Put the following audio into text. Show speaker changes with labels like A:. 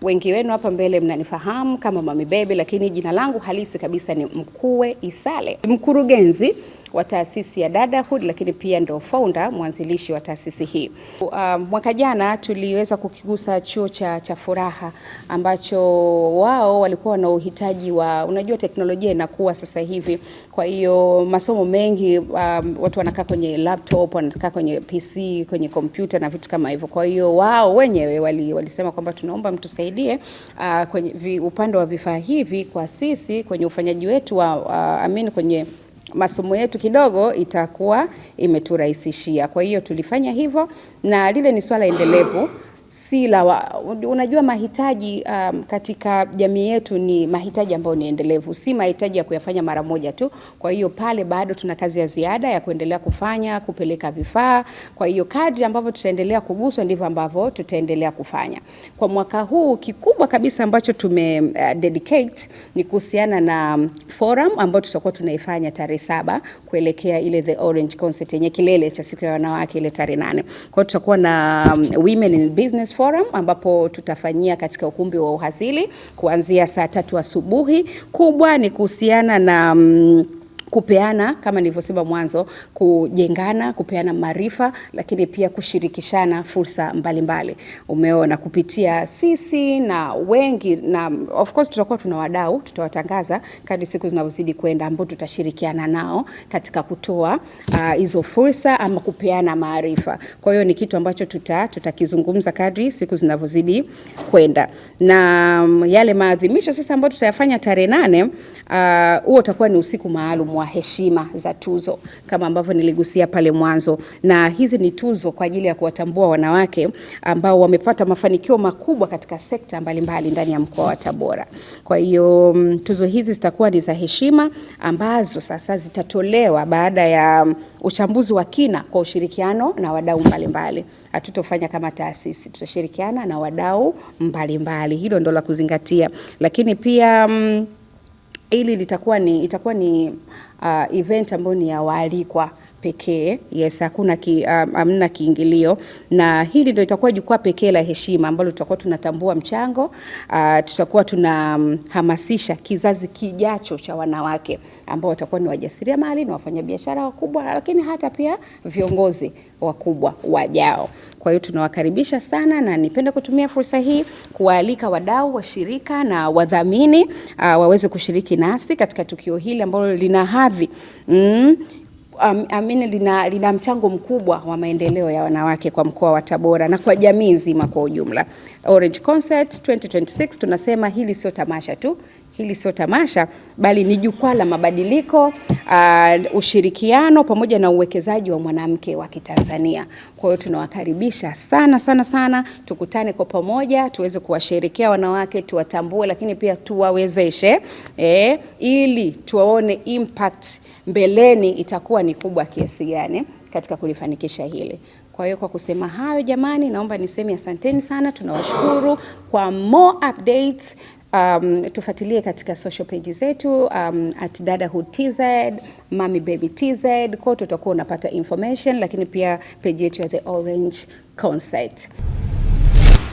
A: Wengi wenu hapa mbele mnanifahamu kama Mami Baby, lakini jina langu halisi kabisa ni Mkuwe Isale. Mkurugenzi wa taasisi ya Dadahood, lakini pia ndo founder, mwanzilishi wa taasisi hii. Mwaka jana tuliweza kukigusa chuo cha Furaha ambacho wao walikuwa na uhitaji wa, unajua teknolojia inakuwa sasa hivi. Kwa hiyo masomo mengi watu wanakaa kwenye laptop, wanakaa kwenye PC, kwenye kompyuta na vitu kama hivyo. Kwa hiyo wao wenyewe walisema kwamba tunaomba mtusaidie kwenye upande wa vifaa hivi, kwa sisi kwenye ufanyaji wetu wa kwenye masomo yetu kidogo itakuwa imeturahisishia. Kwa hiyo tulifanya hivyo, na lile ni swala endelevu. Unajua mahitaji katika jamii yetu ni mahitaji ambayo ni endelevu, si mahitaji ya kuyafanya mara moja tu. Kwa hiyo pale bado tuna kazi ya ziada ya kuendelea kufanya, kupeleka vifaa. Kwa hiyo kadri ambavyo tutaendelea kuguswa ndivyo ambavyo tutaendelea kufanya. Kwa mwaka huu kikubwa kabisa ambacho dedicate ni kuhusiana na forum ambayo tutakuwa tunaifanya tarehe 7 kuelekea ile The Orange Concert yenye kilele cha siku ya wanawake ile tarehe 8. Kwa hiyo tutakuwa na Women in Business Forum ambapo tutafanyia katika ukumbi wa Uhazili kuanzia saa 3 asubuhi. Kubwa ni kuhusiana na kupeana, kama nilivyosema mwanzo, kujengana, kupeana maarifa, lakini pia kushirikishana fursa mbalimbali. Umeona kupitia sisi na wengi, na of course tutakuwa tuna wadau, tutawatangaza kadri siku zinazozidi kwenda, ambao tutashirikiana nao katika kutoa hizo fursa ama kupeana maarifa. Kwa hiyo ni kitu ambacho tutakizungumza kadri siku zinazozidi kwenda. Na yale maadhimisho sasa ambayo tutayafanya tarehe 8, huo utakuwa ni usiku maalum wa heshima za tuzo kama ambavyo niligusia pale mwanzo, na hizi ni tuzo kwa ajili ya kuwatambua wanawake ambao wamepata mafanikio makubwa katika sekta mbalimbali ndani ya mkoa wa Tabora. Kwa hiyo tuzo hizi zitakuwa ni za heshima ambazo sasa zitatolewa baada ya uchambuzi wa kina kwa ushirikiano na wadau mbalimbali. Hatutofanya kama taasisi, tutashirikiana na wadau mbalimbali. Hilo ndo la kuzingatia. Lakini pia ili itakuwa ni event ambayo ni ya waalikwa pekee. Yes, hamna kiingilio, na hili ndio itakuwa jukwaa pekee la heshima ambalo tutakuwa tunatambua mchango, tutakuwa tunahamasisha kizazi kijacho cha wanawake ambao watakuwa ni wajasiriamali na wafanyabiashara wakubwa, lakini hata pia viongozi wakubwa wajao. Kwa hiyo tunawakaribisha sana, na nipende kutumia fursa hii kuwaalika wadau, washirika na wadhamini waweze kushiriki nasi katika tukio hili ambalo lina hadhi lina mchango mkubwa wa maendeleo ya wanawake kwa mkoa wa Tabora na kwa jamii nzima kwa ujumla. Orange Concert 2026 tunasema hili sio tamasha tu. Hili sio tamasha, bali ni jukwaa la mabadiliko, ushirikiano pamoja na uwekezaji wa mwanamke wa Kitanzania. Kwa hiyo tunawakaribisha sana, tukutane kwa pamoja, tuweze kuwasherehekea wanawake, tuwatambue, lakini pia tuwawezeshe ili tuwaone impact mbeleni itakuwa ni kubwa kiasi gani katika kulifanikisha hili. Kwa hiyo kwa kusema hayo jamani, naomba niseme asanteni sana, tunawashukuru. Kwa more updates tufuatilie katika social page zetu @Dadahood TZ, Mami Baby TZ. Kwa tutakuwa unapata information, lakini pia page yetu ya The Orange Concert.